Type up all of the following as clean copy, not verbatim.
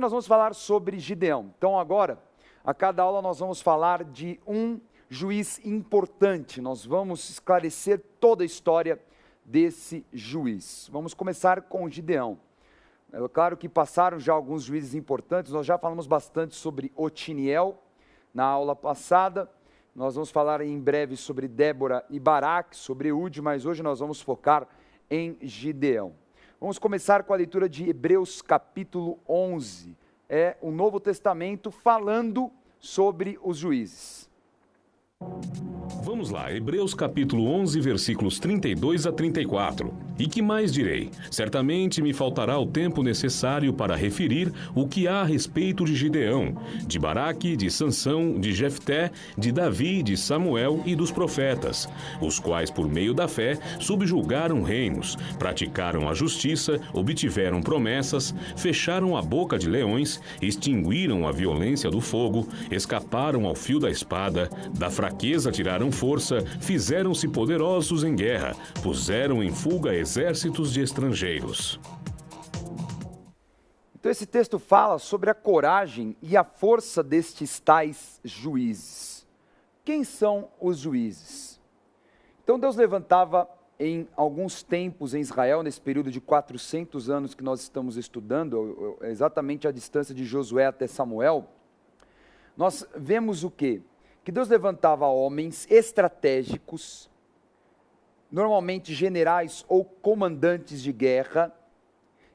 nós vamos falar sobre Gideão. Então agora, a cada aula nós vamos falar de um juiz importante. Nós vamos esclarecer toda a história desse juiz. Vamos começar com Gideão. É claro que passaram já alguns juízes importantes, nós já falamos bastante sobre Otiniel na aula passada. Nós vamos falar em breve sobre Débora e Baraque, sobre Eude, mas hoje nós vamos focar em Gideão. Vamos começar com a leitura de Hebreus capítulo 11. É o Novo Testamento falando sobre os juízes. Vamos lá, Hebreus capítulo 11, versículos 32 a 34. E que mais direi? Certamente me faltará o tempo necessário para referir o que há a respeito de Gideão, de Baraque, de Sansão, de Jefté, de Davi, de Samuel e dos profetas, os quais por meio da fé subjugaram reinos, praticaram a justiça, obtiveram promessas, fecharam a boca de leões, extinguiram a violência do fogo, escaparam ao fio da espada, da fraqueza tiraram força, fizeram-se poderosos em guerra, puseram em fuga exércitos de estrangeiros. Então esse texto fala sobre a coragem e a força destes tais juízes. Quem são os juízes? Então Deus levantava em alguns tempos em Israel, nesse período de 400 anos que nós estamos estudando, exatamente a distância de Josué até Samuel, nós vemos o quê? Que Deus levantava homens estratégicos, normalmente generais ou comandantes de guerra,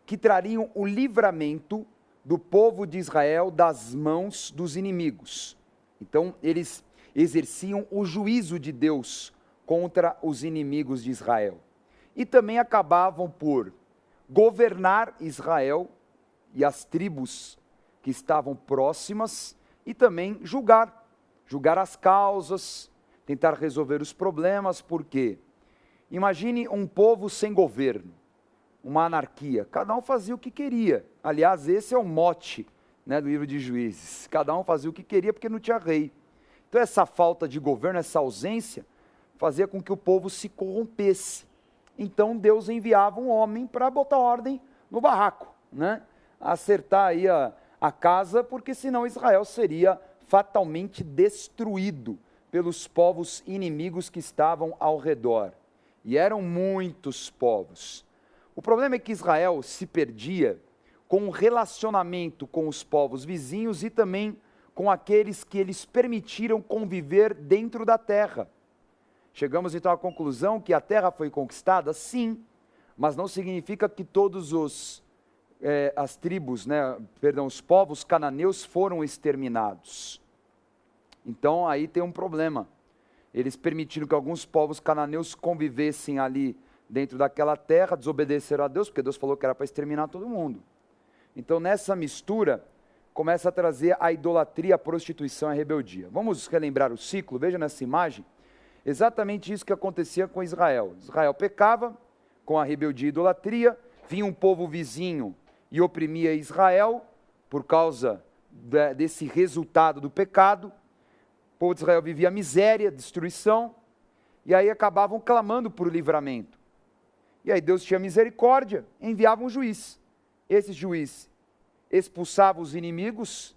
que trariam o livramento do povo de Israel das mãos dos inimigos. Então, eles exerciam o juízo de Deus contra os inimigos de Israel. E também acabavam por governar Israel e as tribos que estavam próximas e também julgar as causas, tentar resolver os problemas, porque imagine um povo sem governo, uma anarquia, cada um fazia o que queria. Aliás, esse é o mote, do livro de Juízes, cada um fazia o que queria porque não tinha rei. Então essa falta de governo, essa ausência, fazia com que o povo se corrompesse. Então Deus enviava um homem para botar ordem no barraco, acertar aí a casa, porque senão Israel seria fatalmente destruído pelos povos inimigos que estavam ao redor. E eram muitos povos. O problema é que Israel se perdia com o relacionamento com os povos vizinhos e também com aqueles que eles permitiram conviver dentro da terra. Chegamos então à conclusão que a terra foi conquistada, sim, mas não significa que todos as tribos, os povos cananeus foram exterminados. Então aí tem um problema. Eles permitiram que alguns povos cananeus convivessem ali dentro daquela terra, desobedeceram a Deus, porque Deus falou que era para exterminar todo mundo. Então nessa mistura, começa a trazer a idolatria, a prostituição e a rebeldia. Vamos relembrar o ciclo, veja nessa imagem, exatamente isso que acontecia com Israel. Israel pecava com a rebeldia e idolatria, vinha um povo vizinho e oprimia Israel por causa desse resultado do pecado. O povo de Israel vivia miséria, destruição, e aí acabavam clamando por livramento. E aí Deus tinha misericórdia, enviava um juiz. Esse juiz expulsava os inimigos,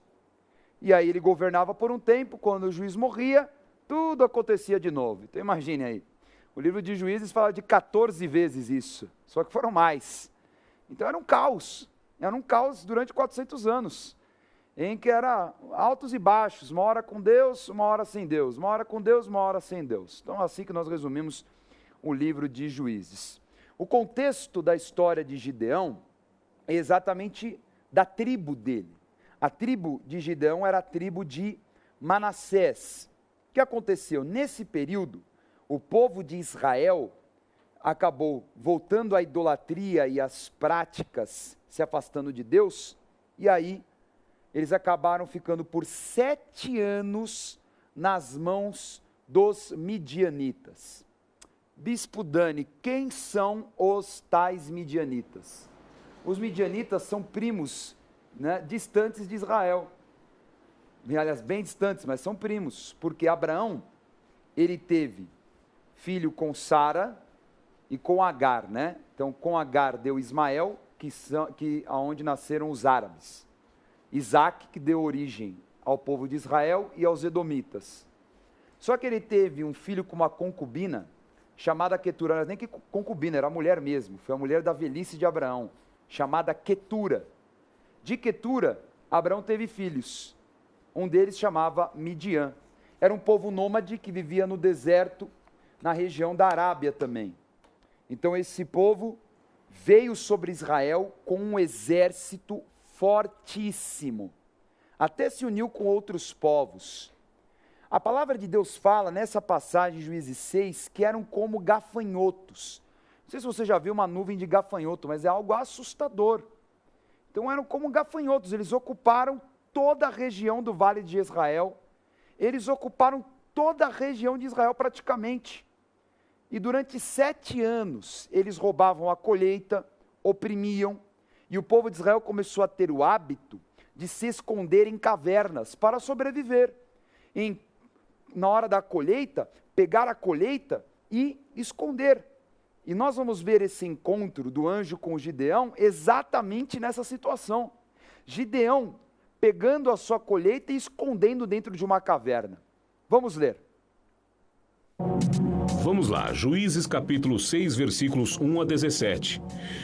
e aí ele governava por um tempo. Quando o juiz morria, tudo acontecia de novo. Então imagine aí, o livro de Juízes fala de 14 vezes isso, só que foram mais. Então era um caos durante 400 anos, em que era altos e baixos, uma hora com Deus, uma hora sem Deus, uma hora com Deus, uma hora sem Deus. Então assim que nós resumimos o livro de Juízes. O contexto da história de Gideão é exatamente da tribo dele. A tribo de Gideão era a tribo de Manassés. O que aconteceu? Nesse período, o povo de Israel acabou voltando à idolatria e às práticas, se afastando de Deus, e aí eles acabaram ficando por 7 anos nas mãos dos midianitas. Bispo Dani, quem são os tais midianitas? Os midianitas são primos, distantes de Israel. Aliás, bem distantes, mas são primos, porque Abraão, ele teve filho com Sara e com Agar, Então, com Agar deu Ismael, aonde nasceram os árabes. Isaac, que deu origem ao povo de Israel e aos edomitas. Só que ele teve um filho com uma concubina, chamada Quetura, não era nem que concubina, era mulher mesmo, foi a mulher da velhice de Abraão, chamada Quetura. De Quetura, Abraão teve filhos, um deles chamava Midian. Era um povo nômade que vivia no deserto, na região da Arábia também. Então esse povo veio sobre Israel com um exército fortíssimo, até se uniu com outros povos. A palavra de Deus fala nessa passagem, Juízes 6, que eram como gafanhotos. Não sei se você já viu uma nuvem de gafanhoto, mas é algo assustador. Então eram como gafanhotos, eles ocuparam toda a região do Vale de Israel, eles ocuparam toda a região de Israel praticamente. E durante 7 anos, eles roubavam a colheita, oprimiam, e o povo de Israel começou a ter o hábito de se esconder em cavernas para sobreviver. Na hora da colheita, pegar a colheita e esconder. E nós vamos ver esse encontro do anjo com Gideão exatamente nessa situação. Gideão pegando a sua colheita e escondendo dentro de uma caverna. Vamos ler. Vamos lá, Juízes capítulo 6, versículos 1 a 17.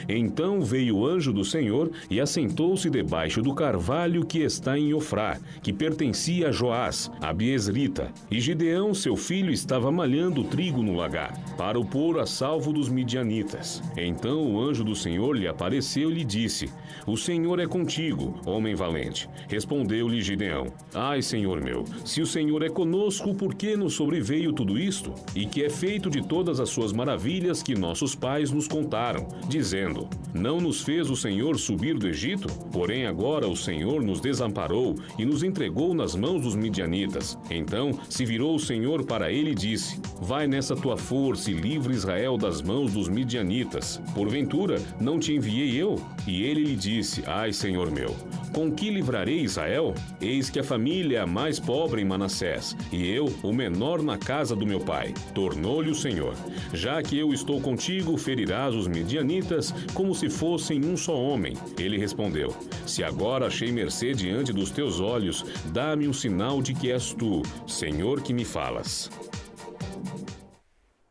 Então veio o anjo do Senhor e assentou-se debaixo do carvalho que está em Ofrá, que pertencia a Joás, a Biezrita. E Gideão, seu filho, estava malhando trigo no lagar, para o pôr a salvo dos midianitas. Então o anjo do Senhor lhe apareceu e lhe disse: O Senhor é contigo, homem valente. Respondeu-lhe Gideão: Ai, Senhor meu, se o Senhor é conosco, por que nos sobreveio tudo isto? E que é feito de todas as suas maravilhas que nossos pais nos contaram, dizendo: Não nos fez o Senhor subir do Egito? Porém agora o Senhor nos desamparou e nos entregou nas mãos dos midianitas. Então se virou o Senhor para ele e disse: Vai nessa tua força e livra Israel das mãos dos midianitas. Porventura não te enviei eu? E ele lhe disse: Ai, Senhor meu, com que livrarei Israel? Eis que a família é a mais pobre em Manassés, e eu, o menor na casa do meu pai. Tornou-lhe o Senhor: Já que eu estou contigo, ferirás os midianitas como se fossem um só homem. Ele respondeu: Se agora achei mercê diante dos teus olhos, dá-me um sinal de que és tu, Senhor, que me falas.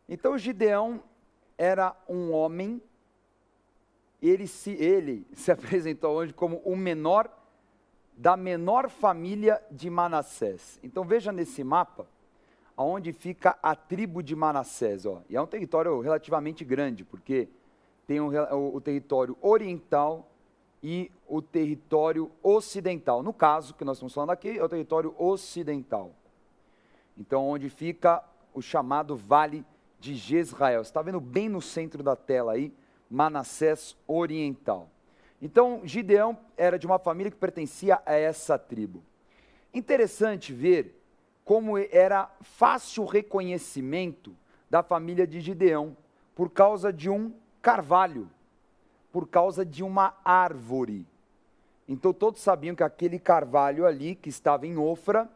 Então Gideão era um homem, ele se apresentou ao anjo como o menor da menor família de Manassés. Então veja nesse mapa, aonde fica a tribo de Manassés. E é um território relativamente grande, porque tem o território oriental e o território ocidental. No caso que nós estamos falando aqui, é o território ocidental. Então, onde fica o chamado Vale de Jezreel. Você está vendo bem no centro da tela aí, Manassés oriental. Então, Gideão era de uma família que pertencia a essa tribo. Interessante ver como era fácil o reconhecimento da família de Gideão, por causa de um carvalho, por causa de uma árvore. Então todos sabiam que aquele carvalho ali, que estava em Ofra,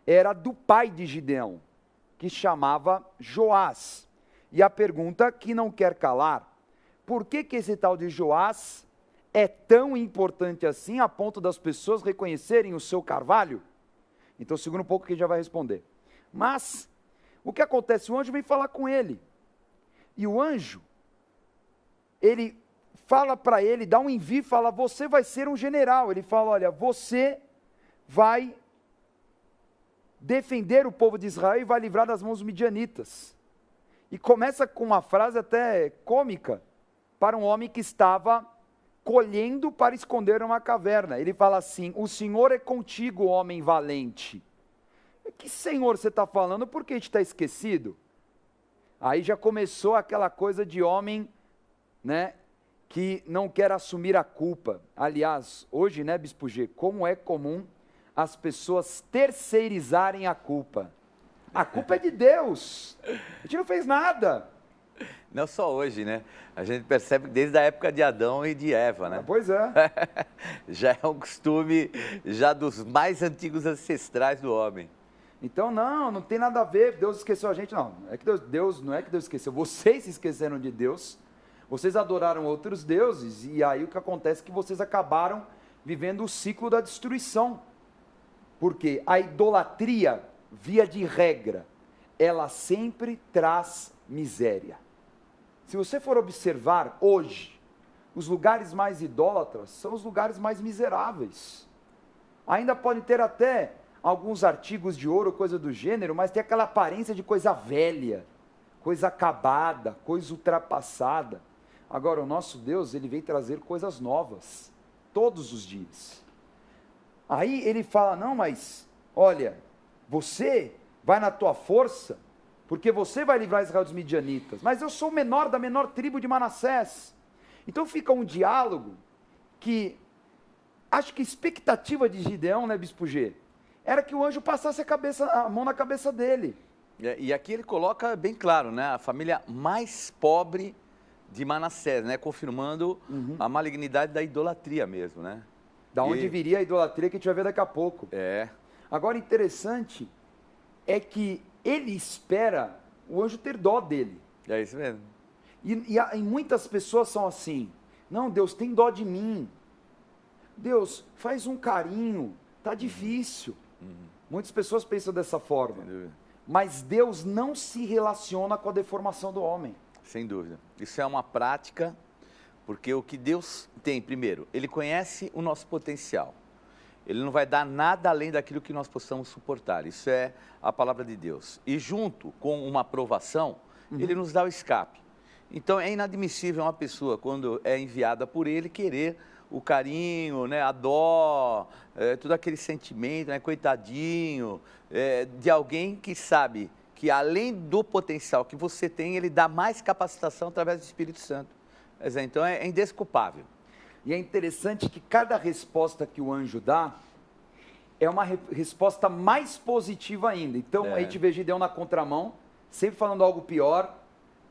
era do pai de Gideão, que chamava Joás. E a pergunta que não quer calar: por que esse tal de Joás é tão importante assim, a ponto das pessoas reconhecerem o seu carvalho? Então, segura um pouco que ele já vai responder. Mas, o que acontece? O anjo vem falar com ele. E o anjo, ele fala para ele, dá um envio e fala: você vai ser um general. Ele fala: olha, você vai defender o povo de Israel e vai livrar das mãos dos midianitas. E começa com uma frase até cômica, para um homem que estava colhendo para esconder uma caverna. Ele fala assim: o Senhor é contigo, homem valente. Que Senhor você está falando? Por que a gente está esquecido? Aí já começou aquela coisa de homem, né, que não quer assumir a culpa. Aliás, hoje, né, Bispo G, como é comum as pessoas terceirizarem a culpa. A culpa é de Deus. A gente não fez nada. Não só hoje, né? A gente percebe que desde a época de Adão e de Eva, né? Pois é. Já é um costume já dos mais antigos ancestrais do homem. Então, não tem nada a ver, Deus esqueceu a gente. Não é que Deus não é que Deus esqueceu, vocês se esqueceram de Deus, vocês adoraram outros deuses, e aí o que acontece é que vocês acabaram vivendo o ciclo da destruição. Porque a idolatria, via de regra, ela sempre traz miséria. Se você for observar hoje, os lugares mais idólatras são os lugares mais miseráveis. Ainda pode ter até alguns artigos de ouro, coisa do gênero, mas tem aquela aparência de coisa velha, coisa acabada, coisa ultrapassada. Agora, o nosso Deus, ele vem trazer coisas novas, todos os dias. Aí ele fala, não, mas, olha, você vai na tua força, porque você vai livrar Israel dos midianitas, mas eu sou o menor da menor tribo de Manassés. Então fica um diálogo que, acho que a expectativa de Gideão, né, Bispo G, era que o anjo passasse a mão na cabeça dele. E aqui ele coloca bem claro, né? A família mais pobre de Manassés, né? Confirmando a malignidade da idolatria mesmo, né? Da onde viria a idolatria que a gente vai ver daqui a pouco. É. Agora, interessante é que ele espera o anjo ter dó dele. É isso mesmo. E muitas pessoas são assim, não, Deus tem dó de mim. Deus, faz um carinho, tá difícil. Muitas pessoas pensam dessa forma. Mas Deus não se relaciona com a deformação do homem. Sem dúvida. Isso é uma prática, porque o que Deus tem, primeiro, Ele conhece o nosso potencial. Ele não vai dar nada além daquilo que nós possamos suportar. Isso é a palavra de Deus. E junto com uma aprovação, Ele nos dá o escape. Então é inadmissível uma pessoa, quando é enviada por Ele, querer o carinho, né, a dó, todo aquele sentimento, né, coitadinho, de alguém que sabe que além do potencial que você tem, Ele dá mais capacitação através do Espírito Santo. Então é indesculpável. E é interessante que cada resposta que o anjo dá é uma resposta mais positiva ainda. Então a gente vê Gideão na contramão, sempre falando algo pior.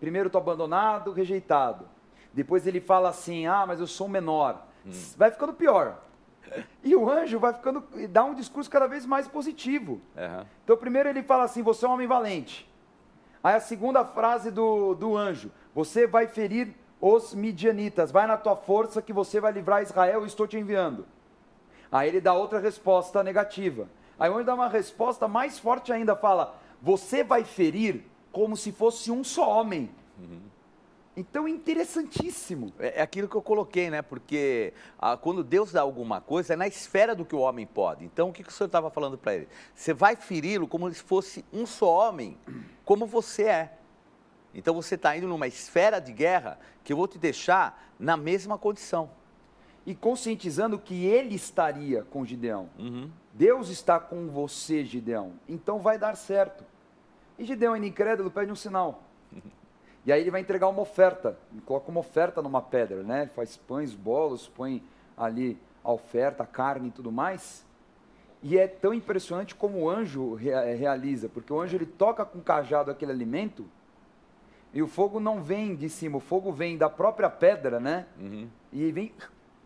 Primeiro estou abandonado, rejeitado. Depois ele fala assim, mas eu sou menor. Vai ficando pior. E o anjo vai ficando, dá um discurso cada vez mais positivo. Então primeiro ele fala assim, você é um homem valente. Aí a segunda frase do anjo, você vai ferir os midianitas, vai na tua força que você vai livrar Israel, eu estou te enviando. Aí ele dá outra resposta negativa. Aí o anjo dá uma resposta mais forte ainda, fala, você vai ferir como se fosse um só homem. Então, interessantíssimo. É aquilo que eu coloquei, né? Porque quando Deus dá alguma coisa, é na esfera do que o homem pode. Então, o que o senhor estava falando para ele? Você vai feri-lo como se fosse um só homem, como você é. Então, você está indo numa esfera de guerra que eu vou te deixar na mesma condição. E conscientizando que ele estaria com Gideão. Deus está com você, Gideão. Então, vai dar certo. E Gideão, ainda incrédulo, pede um sinal. E aí ele vai entregar uma oferta, ele coloca uma oferta numa pedra, né? Ele faz pães, bolos, põe ali a oferta, a carne e tudo mais. E é tão impressionante como o anjo realiza, porque o anjo ele toca com o cajado aquele alimento e o fogo não vem de cima, o fogo vem da própria pedra, né? E vem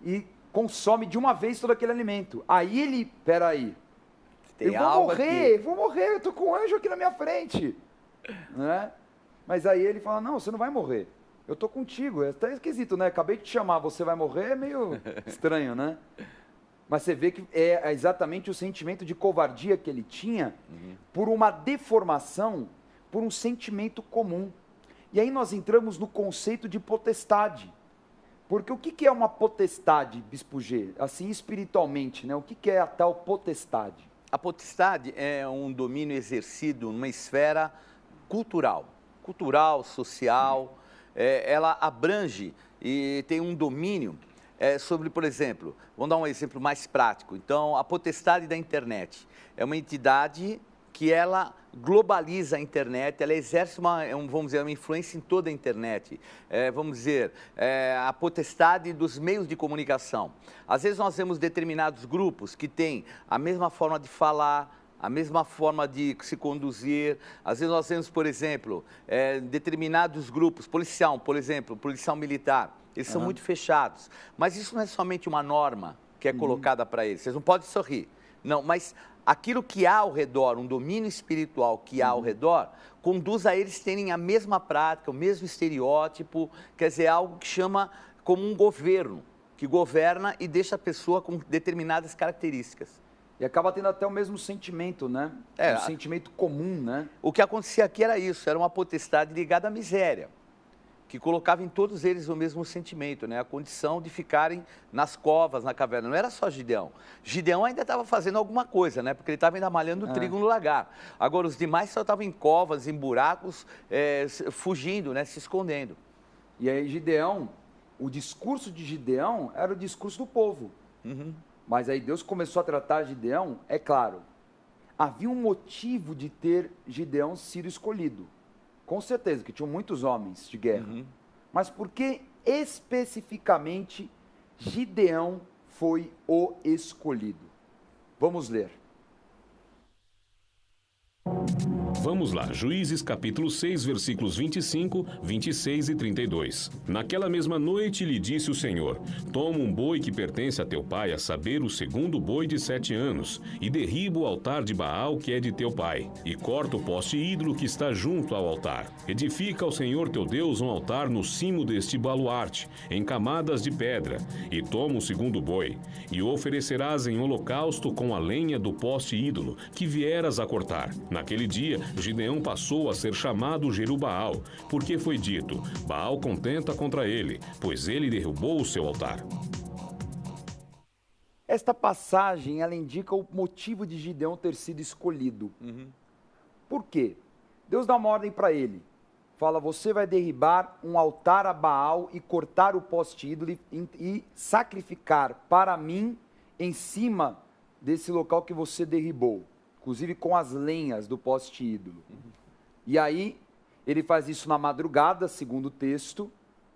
e consome de uma vez todo aquele alimento. Aí ele, peraí, eu vou morrer, eu tô com um anjo aqui na minha frente, né? Mas aí ele fala, não, você não vai morrer, eu tô contigo, é até esquisito, né? Acabei de te chamar, você vai morrer, é meio estranho, né? Mas você vê que é exatamente o sentimento de covardia que ele tinha por uma deformação, por um sentimento comum. E aí nós entramos no conceito de potestade. Porque o que é uma potestade, Bispo G? Assim, espiritualmente, né? O que é a tal potestade? A potestade é um domínio exercido numa esfera cultural, social, ela abrange e tem um domínio sobre, por exemplo, vamos dar um exemplo mais prático. Então, a potestade da internet é uma entidade que ela globaliza a internet, ela exerce vamos dizer, uma influência em toda a internet. Vamos dizer, a potestade dos meios de comunicação. Às vezes nós vemos determinados grupos que têm a mesma forma de falar, a mesma forma de se conduzir. Às vezes nós vemos, por exemplo, determinados grupos, policial, por exemplo, policial militar, eles são muito fechados. Mas isso não é somente uma norma que é colocada para eles. Vocês não podem sorrir. Não, mas aquilo que há ao redor, um domínio espiritual que há ao redor, conduz a eles terem a mesma prática, o mesmo estereótipo, quer dizer, algo que chama como um governo, que governa e deixa a pessoa com determinadas características. E acaba tendo até o mesmo sentimento, né? Um sentimento comum, né? O que acontecia aqui era isso, era uma potestade ligada à miséria, que colocava em todos eles o mesmo sentimento, né? A condição de ficarem nas covas, na caverna. Não era só Gideão. Gideão ainda estava fazendo alguma coisa, né? Porque ele estava ainda malhando trigo no lagar. Agora, os demais só estavam em covas, em buracos, fugindo, né? Se escondendo. E aí Gideão, o discurso de Gideão era o discurso do povo. Mas aí Deus começou a tratar Gideão, é claro, havia um motivo de ter Gideão sido escolhido. Com certeza, que tinham muitos homens de guerra. Mas por que especificamente Gideão foi o escolhido? Vamos ler. Vamos lá, Juízes capítulo 6, versículos 25, 26 e 32. Naquela mesma noite lhe disse o Senhor: toma um boi que pertence a teu pai, a saber, o segundo boi de 7 anos, e derriba o altar de Baal que é de teu pai, e corta o poste ídolo que está junto ao altar. Edifica ao Senhor teu Deus um altar no cimo deste baluarte, em camadas de pedra, e toma o segundo boi, e o oferecerás em holocausto com a lenha do poste ídolo que vieras a cortar. Naquele dia, Gideão passou a ser chamado Jerubaal, porque foi dito: Baal contenta contra ele, pois ele derrubou o seu altar. Esta passagem, ela indica o motivo de Gideão ter sido escolhido. Por quê? Deus dá uma ordem para ele. Fala, você vai derribar um altar a Baal e cortar o poste ídolo e sacrificar para mim em cima desse local que você derribou. Inclusive com as lenhas do poste ídolo. E aí, ele faz isso na madrugada, segundo o texto,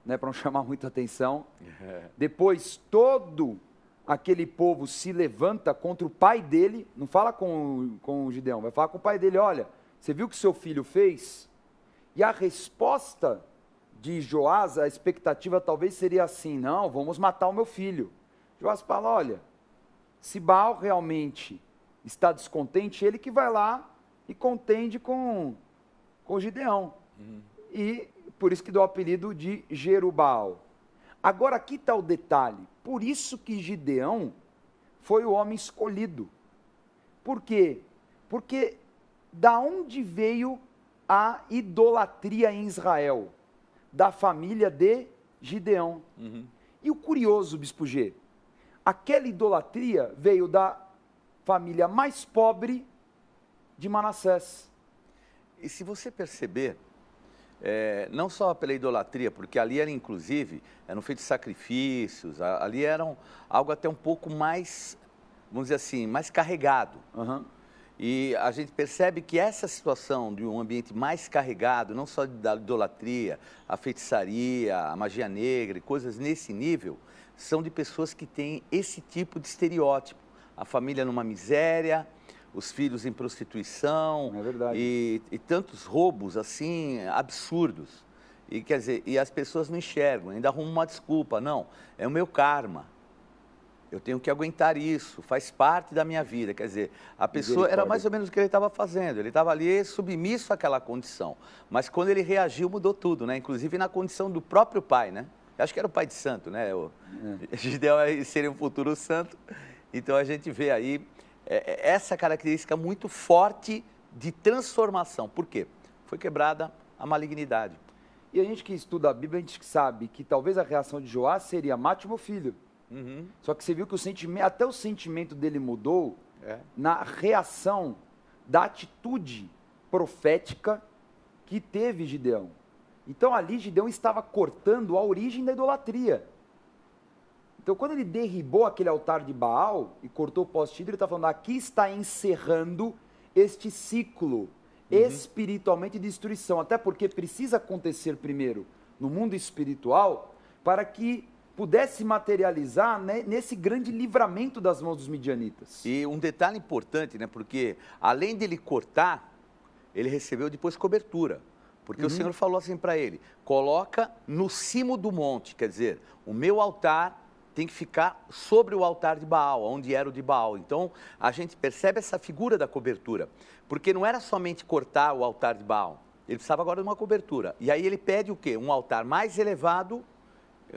né, para não chamar muita atenção. Depois, todo aquele povo se levanta contra o pai dele, não fala com o Gideão, vai falar com o pai dele, olha, você viu o que seu filho fez? E a resposta de Joás, a expectativa talvez seria assim, não, vamos matar o meu filho. Joás fala, olha, se Baal realmente está descontente, ele que vai lá e contende com Gideão. E por isso que dá o apelido de Jerubaal. Agora aqui está o detalhe. Por isso que Gideão foi o homem escolhido. Por quê? Porque da onde veio a idolatria em Israel? Da família de Gideão. E o curioso, Bispo G, aquela idolatria veio da família mais pobre de Manassés. E se você perceber, não só pela idolatria, porque ali era inclusive, eram feitos sacrifícios, ali eram algo até um pouco mais, vamos dizer assim, mais carregado. E a gente percebe que essa situação de um ambiente mais carregado, não só da idolatria, a feitiçaria, a magia negra, coisas nesse nível, são de pessoas que têm esse tipo de estereótipo. A família numa miséria, os filhos em prostituição, e tantos roubos assim absurdos. E quer dizer, e as pessoas não enxergam, ainda arrumam uma desculpa, não, é o meu karma. Eu tenho que aguentar isso, faz parte da minha vida. Quer dizer, a pessoa era mais ou menos o que ele estava fazendo. Ele estava ali submisso àquela condição. Mas quando ele reagiu, mudou tudo, né? Inclusive na condição do próprio pai, né? Eu acho que era o pai de santo, né? Gideão seria um futuro santo. Então a gente vê aí essa característica muito forte de transformação. Por quê? Foi quebrada a malignidade. E a gente que estuda a Bíblia, a gente sabe que talvez a reação de Joás seria, mate o meu filho. Só que você viu que até o sentimento dele mudou na reação da atitude profética que teve Gideão. Então ali Gideão estava cortando a origem da idolatria. Então, quando ele derribou aquele altar de Baal e cortou o poste ídolo, ele está falando, aqui está encerrando este ciclo espiritualmente de destruição. Até porque precisa acontecer primeiro no mundo espiritual para que pudesse materializar, né, nesse grande livramento das mãos dos midianitas. E um detalhe importante, né, porque além dele cortar, ele recebeu depois cobertura. Porque o Senhor falou assim para ele, coloca no cimo do monte, quer dizer, o meu altar tem que ficar sobre o altar de Baal, onde era o de Baal. Então, a gente percebe essa figura da cobertura, porque não era somente cortar o altar de Baal, ele precisava agora de uma cobertura. E aí ele pede o quê? Um altar mais elevado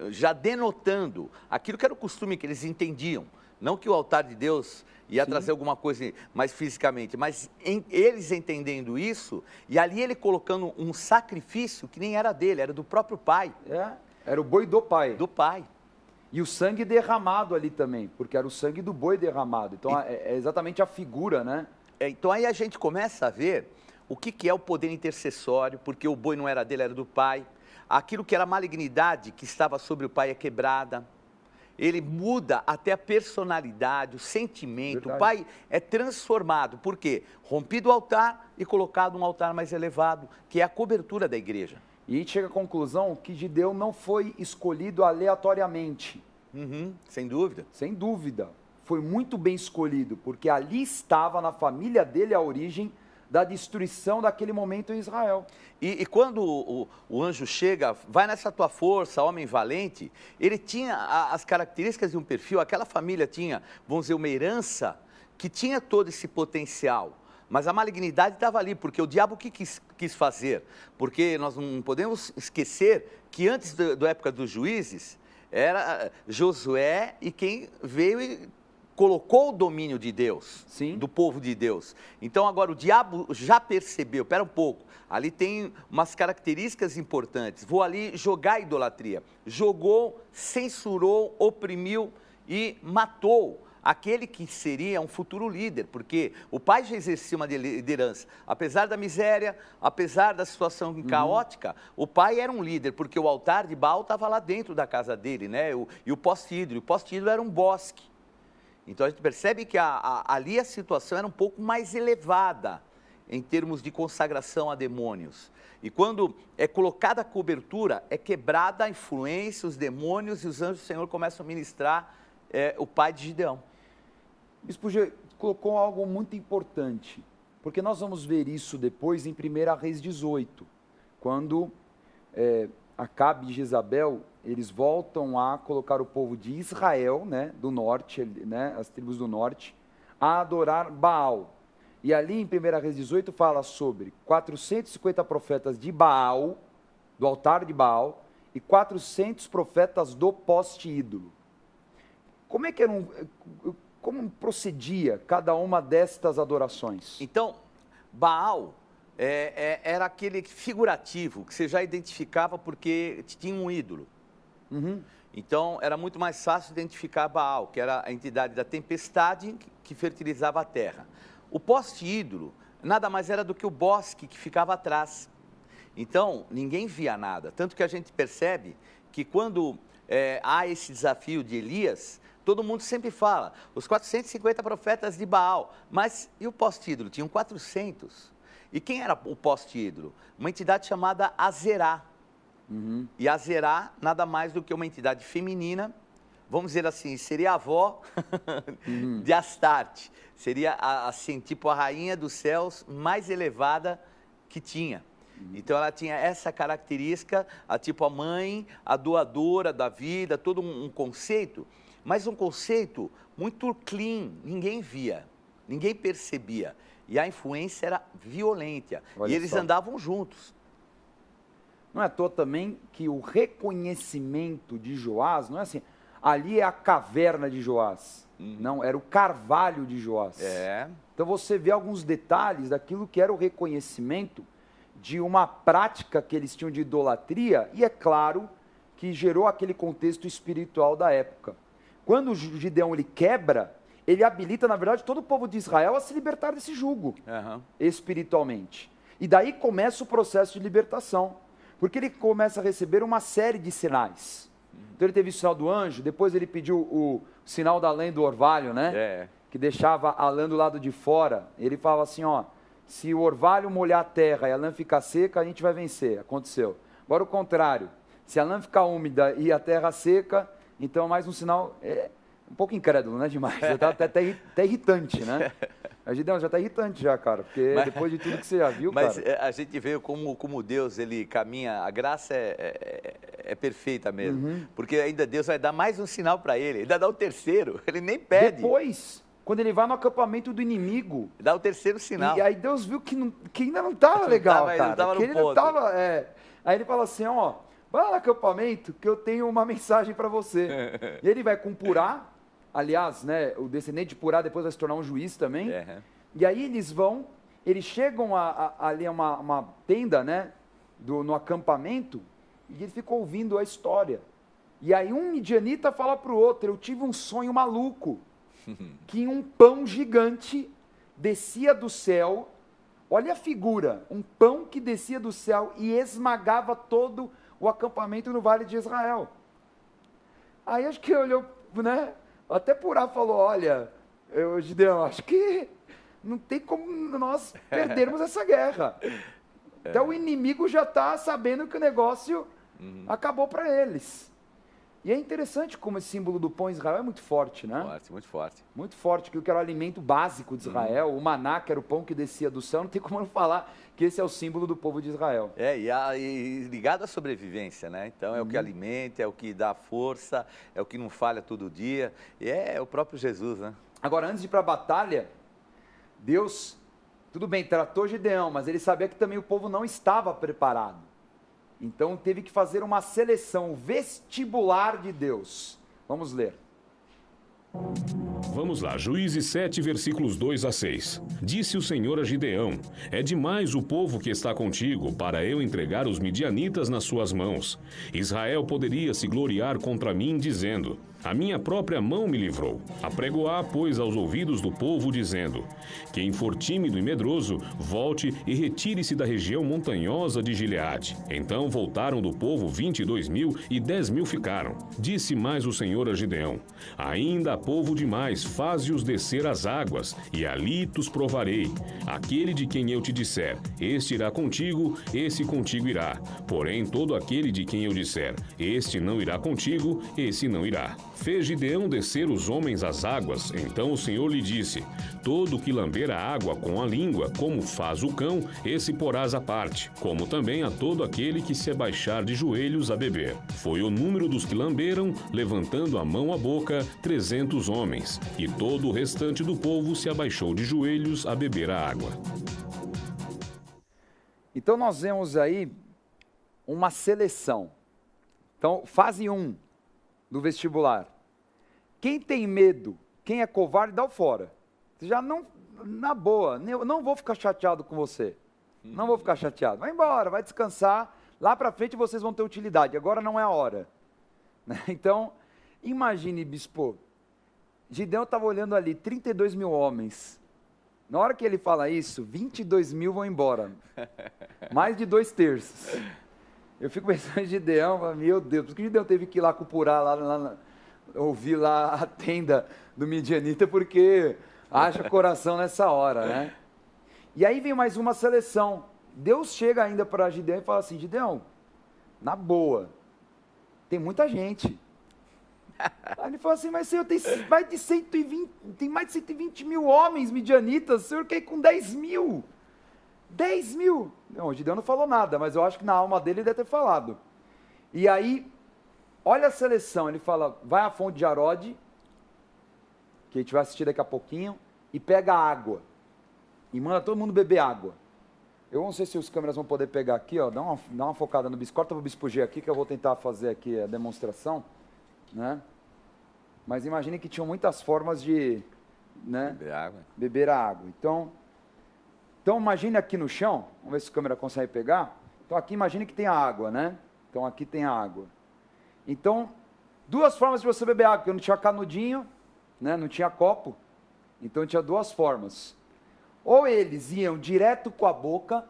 já denotando aquilo que era o costume que eles entendiam. Não que o altar de Deus ia trazer alguma coisa mais fisicamente, mas eles entendendo isso, e ali ele colocando um sacrifício que nem era dele, era do próprio pai. Era o boi do pai. Do pai. E o sangue derramado ali também, porque era o sangue do boi derramado. Então, é exatamente a figura, né? Então, aí a gente começa a ver o que é o poder intercessório, porque o boi não era dele, era do pai. Aquilo que era a malignidade que estava sobre o pai é quebrada. Ele muda até a personalidade, o sentimento. Verdade. O pai é transformado. Por quê? Rompido o altar e colocado um altar mais elevado, que é a cobertura da igreja. E a gente chega à conclusão que Gideão não foi escolhido aleatoriamente. Sem dúvida. Sem dúvida. Foi muito bem escolhido, porque ali estava na família dele a origem da destruição daquele momento em Israel. E quando o anjo chega, vai nessa tua força, homem valente, ele tinha as características de um perfil, aquela família tinha, vamos dizer, uma herança que tinha todo esse potencial. Mas a malignidade estava ali, porque o diabo o que quis fazer? Porque nós não podemos esquecer que antes da época dos juízes, era Josué e quem veio e colocou o domínio de Deus, do povo de Deus. Então agora o diabo já percebeu, espera um pouco, ali tem umas características importantes, vou ali jogar a idolatria. Jogou, censurou, oprimiu e matou aquele que seria um futuro líder, porque o pai já exercia uma liderança. Apesar da miséria, apesar da situação caótica, o pai era um líder, porque o altar de Baal estava lá dentro da casa dele, né? E o poste hídrico. O poste hídrico era um bosque. Então a gente percebe que ali a situação era um pouco mais elevada em termos de consagração a demônios. E quando é colocada a cobertura, é quebrada a influência, os demônios e os anjos do Senhor começam a ministrar o pai de Gideão. Bispo G colocou algo muito importante, porque nós vamos ver isso depois em 1 Reis 18, quando Acabe e Jezabel, eles voltam a colocar o povo de Israel, né, do norte, né, as tribos do norte, a adorar Baal. E ali em 1 Reis 18 fala sobre 450 profetas de Baal, do altar de Baal, e 400 profetas do poste ídolo. Como é que como procedia cada uma destas adorações? Então, Baal era aquele figurativo que você já identificava porque tinha um ídolo. Então, era muito mais fácil identificar Baal, que era a entidade da tempestade que fertilizava a terra. O poste ídolo nada mais era do que o bosque que ficava atrás. Então, ninguém via nada. Tanto que a gente percebe que quando há esse desafio de Elias, todo mundo sempre fala, os 450 profetas de Baal, mas e o poste ídolo? Tinham 400. E quem era o poste ídolo? Uma entidade chamada Azerá. E Azerá nada mais do que uma entidade feminina, vamos dizer assim, seria a avó de Astarte. Seria, assim, tipo a rainha dos céus mais elevada que tinha. Então ela tinha essa característica, tipo a mãe, a doadora da vida, todo um conceito, mas um conceito muito clean, ninguém via, ninguém percebia. E a influência era violenta. Olha e eles só. andavam juntos. Não é à toa também que o reconhecimento de Joás, não é assim, ali é a caverna de Joás. Não, era o carvalho de Joás. Então você vê alguns detalhes daquilo que era o reconhecimento de uma prática que eles tinham de idolatria, e é claro que gerou aquele contexto espiritual da época. Quando o Gideão ele quebra, ele habilita, na verdade, todo o povo de Israel a se libertar desse jugo, espiritualmente. E daí começa o processo de libertação, porque ele começa a receber uma série de sinais. Então ele teve o sinal do anjo, depois ele pediu o sinal da lã do orvalho, né? Que deixava a lã do lado de fora. Ele falava assim, ó, se o orvalho molhar a terra e a lã ficar seca, a gente vai vencer. Aconteceu. Agora o contrário, se a lã ficar úmida e a terra seca, então mais um sinal, um pouco incrédulo, né, demais? Já tá até irritante, né? A Gideão já está irritante já, cara, porque depois de tudo que você já viu, mas cara... Mas a gente vê como Deus, ele caminha, a graça é perfeita mesmo, porque ainda Deus vai dar mais um sinal para ele, ainda dá o terceiro, ele nem pede. Depois, quando ele vai no acampamento do inimigo... Dá o terceiro sinal. E aí Deus viu que ainda não estava legal, cara. Não estava no ele ponto. Não tava, aí ele fala assim, ó, vai lá no acampamento que eu tenho uma mensagem para você. E ele vai com Purá, aliás, né, o descendente de Purá depois vai se tornar um juiz também. E aí eles chegam ali a uma tenda, né, no acampamento, e ele fica ouvindo a história. E aí um midianita fala para o outro, eu tive um sonho maluco, que um pão gigante descia do céu, olha a figura, um pão que descia do céu e esmagava todo o acampamento no Vale de Israel. Aí acho que olhou, né, até Purá falou, olha, Gideão, acho que não tem como nós perdermos essa guerra. Então o inimigo já está sabendo que o negócio acabou para eles. E é interessante como esse símbolo do pão em Israel é muito forte, né? Forte, muito forte. Muito forte, que era o alimento básico de Israel, o maná, que era o pão que descia do céu, não tem como não falar que esse é o símbolo do povo de Israel. E ligado à sobrevivência, né? Então é o que alimenta, é o que dá força, é o que não falha todo dia, e é o próprio Jesus, né? Agora, antes de ir para a batalha, Deus, tudo bem, tratou Gideão, mas ele sabia que também o povo não estava preparado. Então teve que fazer uma seleção vestibular de Deus. Vamos ler. Vamos lá, Juízes 7, versículos 2 a 6. Disse o Senhor a Gideão: é demais o povo que está contigo para eu entregar os midianitas nas suas mãos. Israel poderia se gloriar contra mim, dizendo: a minha própria mão me livrou. Apregoá, pois, aos ouvidos do povo, dizendo: quem for tímido e medroso, volte e retire-se da região montanhosa de Gileade. Então voltaram do povo 22.000 e 10.000 ficaram. Disse mais o Senhor a Gideão: ainda há povo demais, faze-os descer às águas, e ali tus provarei. Aquele de quem eu te disser, este irá contigo, esse contigo irá. Porém, todo aquele de quem eu disser, este não irá contigo, esse não irá. Fez Gideão descer os homens às águas. Então o Senhor lhe disse: todo que lamber a água com a língua, como faz o cão, esse porás à parte, como também a todo aquele que se abaixar de joelhos a beber. Foi o número dos que lamberam, levantando a mão à boca, 300 homens, e todo o restante do povo se abaixou de joelhos a beber a água. Então nós vemos aí uma seleção. Então, fase 1 do vestibular. Quem tem medo, quem é covarde, dá o fora. Já não, na boa, eu não vou ficar chateado com você. Não vou ficar chateado. Vai embora, vai descansar. Lá para frente vocês vão ter utilidade. Agora não é a hora. Então, imagine, bispo, Gideão estava olhando ali, 32.000 homens. Na hora que ele fala isso, 22.000 vão embora. Mais de 2/3. Eu fico pensando em Gideão, meu Deus, por que Gideão teve que ir lá cupurar, ouvir lá a tenda do midianita, porque haja coração nessa hora, né? E aí vem mais uma seleção. Deus chega ainda para Gideão e fala assim: Gideão, na boa, tem muita gente. Aí ele fala assim: mas Senhor, tem mais de 120.000 homens midianitas, o Senhor quer ir com 10.000? 10.000? Não, o Gideão não falou nada, mas eu acho que na alma dele ele deve ter falado. E aí, olha a seleção, ele fala: vai à fonte de Arode, que a gente vai assistir daqui a pouquinho, e pega água. E manda todo mundo beber água. Eu não sei se os câmeras vão poder pegar aqui, ó, dá uma focada no bispo, corta o bispo G aqui, que eu vou tentar fazer aqui a demonstração, né? Mas imagine que tinham muitas formas de, né, beber a água. Então imagine aqui no chão, vamos ver se a câmera consegue pegar. Então aqui imagine que tem a água, né? Então aqui tem a água. Então, duas formas de você beber água, porque não tinha canudinho, né? Não tinha copo. Então tinha duas formas. Ou eles iam direto com a boca,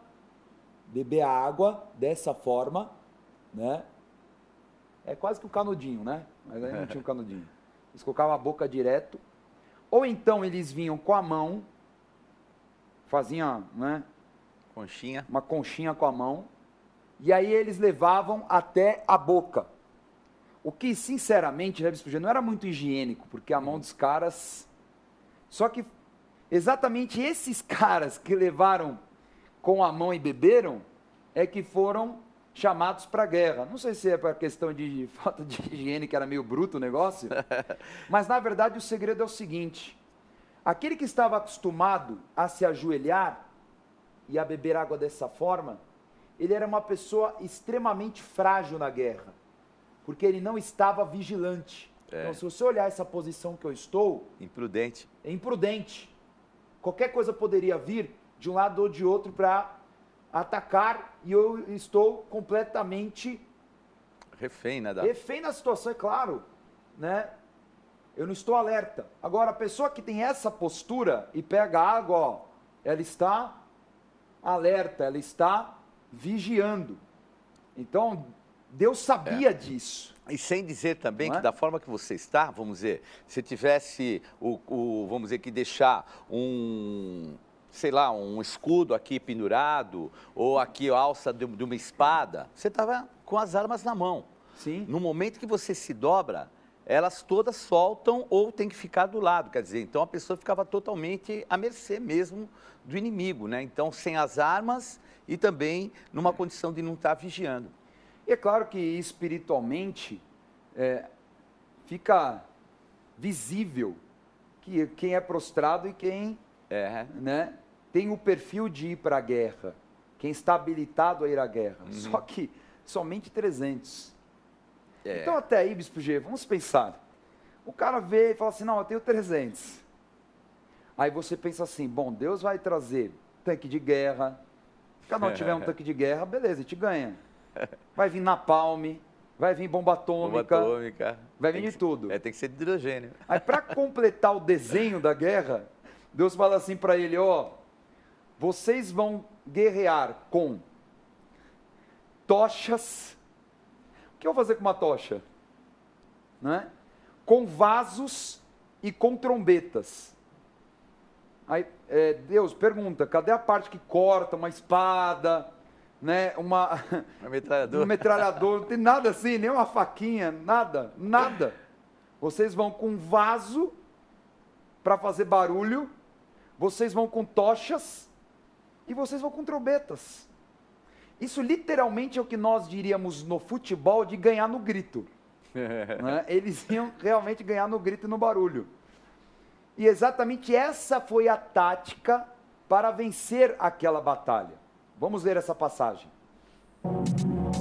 beber a água dessa forma, né? É quase que um canudinho, né? Mas aí não tinha um canudinho. Eles colocavam a boca direto. Ou então eles vinham com a mão, faziam, né, uma conchinha com a mão, e aí eles levavam até a boca. O que, sinceramente, não era muito higiênico, porque a mão dos caras... Só que exatamente esses caras que levaram com a mão e beberam, é que foram chamados para a guerra. Não sei se é para questão de falta de higiene, que era meio bruto o negócio, mas na verdade o segredo é o seguinte: aquele que estava acostumado a se ajoelhar e a beber água dessa forma, ele era uma pessoa extremamente frágil na guerra, porque ele não estava vigilante. Então, se você olhar essa posição que eu estou... Imprudente. É imprudente. Qualquer coisa poderia vir de um lado ou de outro para atacar, e eu estou completamente... Refém, né? Refém da situação, é claro, né? Eu não estou alerta. Agora, a pessoa que tem essa postura e pega água, ó, ela está alerta, ela está vigiando. Então, Deus sabia disso. E sem dizer também Não é? que da forma que você está, vamos dizer, se tivesse vamos dizer, que deixar sei lá, um escudo aqui pendurado, ou aqui a alça de uma espada, você estava com as armas na mão. Sim. No momento que você se dobra, elas todas soltam ou tem que ficar do lado, quer dizer, então a pessoa ficava totalmente à mercê mesmo do inimigo, né? Então, sem as armas e também numa condição de não estar vigiando. E é claro que espiritualmente fica visível que quem é prostrado e quem né, tem o perfil de ir para a guerra, quem está habilitado a ir à guerra. Só que somente 300. Então até aí, Bispo G, vamos pensar. O cara vê e fala assim, não, eu tenho 300. Aí você pensa assim, bom, Deus vai trazer tanque de guerra. Se cada um tiver um tanque de guerra, beleza, a gente ganha. Vai vir napalm, vai vir bomba atômica, vai vir de tudo. Tem que ser de hidrogênio. Aí para completar o desenho da guerra, Deus fala assim para ele, ó, vocês vão guerrear com tochas. O que eu vou fazer com uma tocha? Né? Com vasos e com trombetas. Aí Deus pergunta, cadê a parte que corta, uma espada, né? Um metralhador, não tem nada assim, nem uma faquinha, nada. Vocês vão com vaso para fazer barulho, vocês vão com tochas e vocês vão com trombetas. Isso literalmente é o que nós diríamos no futebol de ganhar no grito. Né? Eles iam realmente ganhar no grito e no barulho. E exatamente essa foi a tática para vencer aquela batalha. Vamos ler essa passagem.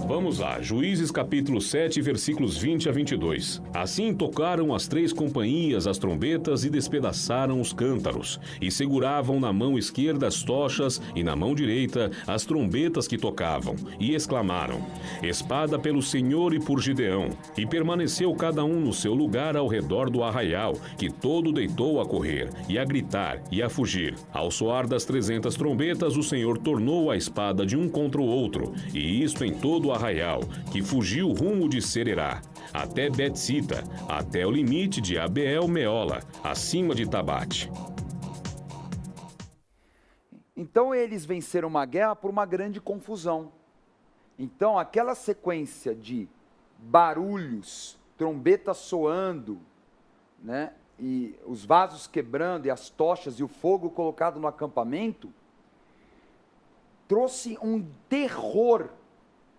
Vamos lá, Juízes capítulo 7, versículos 20 a 22. Assim tocaram as 3 companhias as trombetas e despedaçaram os cântaros, e seguravam na mão esquerda as tochas e na mão direita as trombetas que tocavam, e exclamaram, espada pelo Senhor e por Gideão. E permaneceu cada um no seu lugar ao redor do arraial, que todo deitou a correr, e a gritar, e a fugir. Ao soar das 300 trombetas, o Senhor tornou a espada de um contra o outro, e isto em todo o arraial, que fugiu rumo de Sererá, até Bet-sita, até o limite de Abel-meola, acima de Tabate. Então eles venceram uma guerra por uma grande confusão. Então aquela sequência de barulhos, trombetas soando, né, e os vasos quebrando e as tochas e o fogo colocado no acampamento, trouxe um terror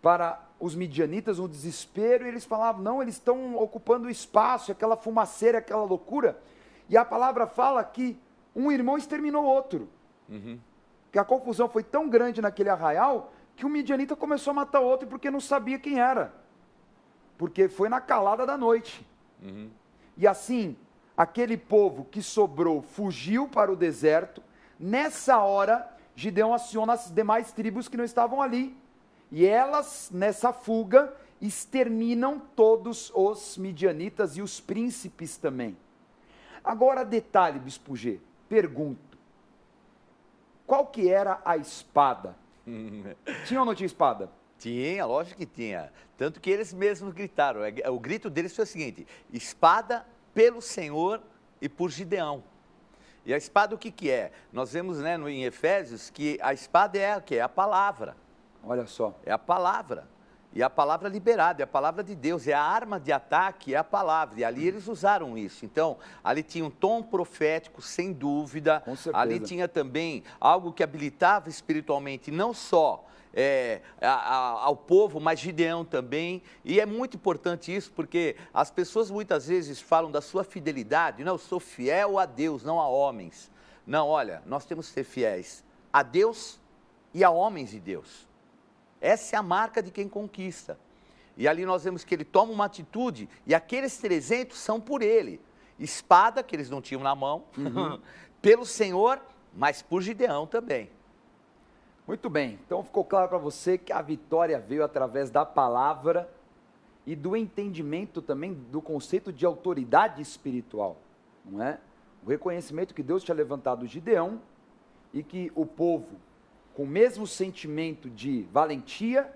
para os midianitas, um desespero, e eles falavam, não, eles estão ocupando o espaço, aquela fumaceira, aquela loucura, e a palavra fala que um irmão exterminou o outro, que a confusão foi tão grande naquele arraial, que o midianita começou a matar o outro, porque não sabia quem era, porque foi na calada da noite, e assim, aquele povo que sobrou, fugiu para o deserto, nessa hora, Gideão aciona as demais tribos que não estavam ali, e elas, nessa fuga, exterminam todos os midianitas e os príncipes também. Agora, detalhe, Bispo G, pergunto. Qual que era a espada? Tinha ou não tinha espada? Tinha, lógico que tinha. Tanto que eles mesmos gritaram. O grito deles foi o seguinte, espada pelo Senhor e por Gideão. E a espada o que é? Nós vemos, né, em Efésios que a espada é o quê? É a palavra. Olha só. É a palavra. E a palavra liberada, é a palavra de Deus, é a arma de ataque, é a palavra. E ali eles usaram isso. Então, ali tinha um tom profético, sem dúvida. Com certeza. Ali tinha também algo que habilitava espiritualmente, não só ao povo, mas Gideão também. E é muito importante isso, porque as pessoas muitas vezes falam da sua fidelidade. Não, eu sou fiel a Deus, não a homens. Não, olha, nós temos que ser fiéis a Deus e a homens de Deus. Essa é a marca de quem conquista. E ali nós vemos que ele toma uma atitude e aqueles 300 são por ele. Espada, que eles não tinham na mão, pelo Senhor, mas por Gideão também. Muito bem, então ficou claro para você que a vitória veio através da palavra e do entendimento também do conceito de autoridade espiritual, não é? O reconhecimento que Deus tinha levantado Gideão e que o povo, com o mesmo sentimento de valentia,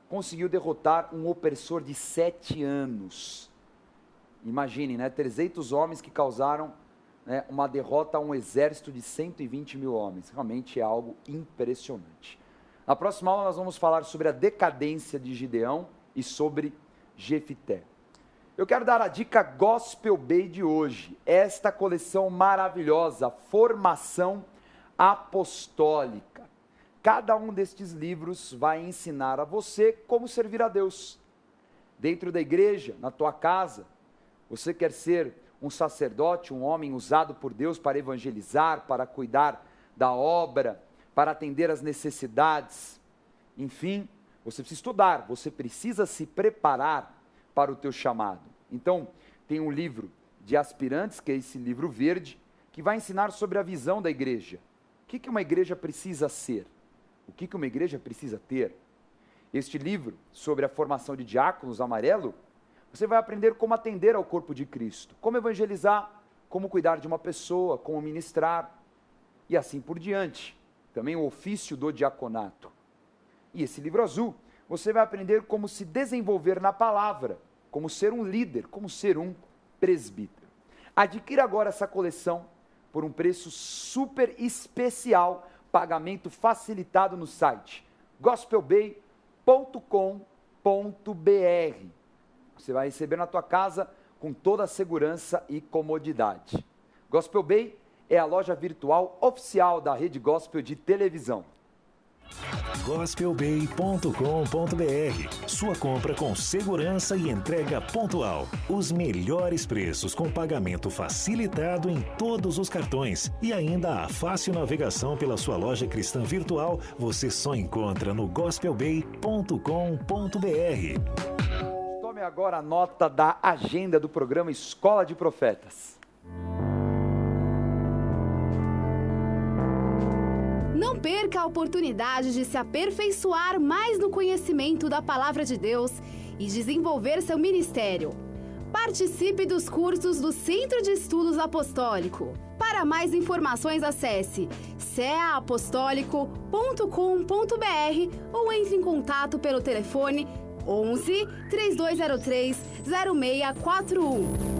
conseguiu derrotar um opressor de 7 anos. Imaginem, né? 300 homens que causaram, né, uma derrota a um exército de 120 mil homens. Realmente é algo impressionante. Na próxima aula nós vamos falar sobre a decadência de Gideão e sobre Jefité. Eu quero dar a dica Gospel Bay de hoje. Esta coleção maravilhosa, Formação Apostólica. Cada um destes livros vai ensinar a você como servir a Deus. Dentro da igreja, na tua casa, você quer ser um sacerdote, um homem usado por Deus para evangelizar, para cuidar da obra, para atender às necessidades. Enfim, você precisa estudar, você precisa se preparar para o teu chamado. Então, tem um livro de aspirantes, que é esse livro verde, que vai ensinar sobre a visão da igreja. O que uma igreja precisa ser? O que uma igreja precisa ter? Este livro, sobre a formação de diáconos, amarelo, você vai aprender como atender ao corpo de Cristo, como evangelizar, como cuidar de uma pessoa, como ministrar, e assim por diante. Também o ofício do diaconato. E esse livro azul, você vai aprender como se desenvolver na palavra, como ser um líder, como ser um presbítero. Adquira agora essa coleção por um preço super especial, pagamento facilitado no site gospelbay.com.br. Você vai receber na tua casa com toda a segurança e comodidade. Gospel Bay é a loja virtual oficial da Rede Gospel de televisão. gospelbay.com.br. Sua compra com segurança e entrega pontual. Os melhores preços com pagamento facilitado em todos os cartões. E ainda a fácil navegação pela sua loja cristã virtual você só encontra no gospelbay.com.br. Tome agora a nota da agenda do programa Escola de Profetas. Não perca a oportunidade de se aperfeiçoar mais no conhecimento da Palavra de Deus e desenvolver seu ministério. Participe dos cursos do Centro de Estudos Apostólico. Para mais informações, acesse ceaapostólico.com.br ou entre em contato pelo telefone 11 3203 0641.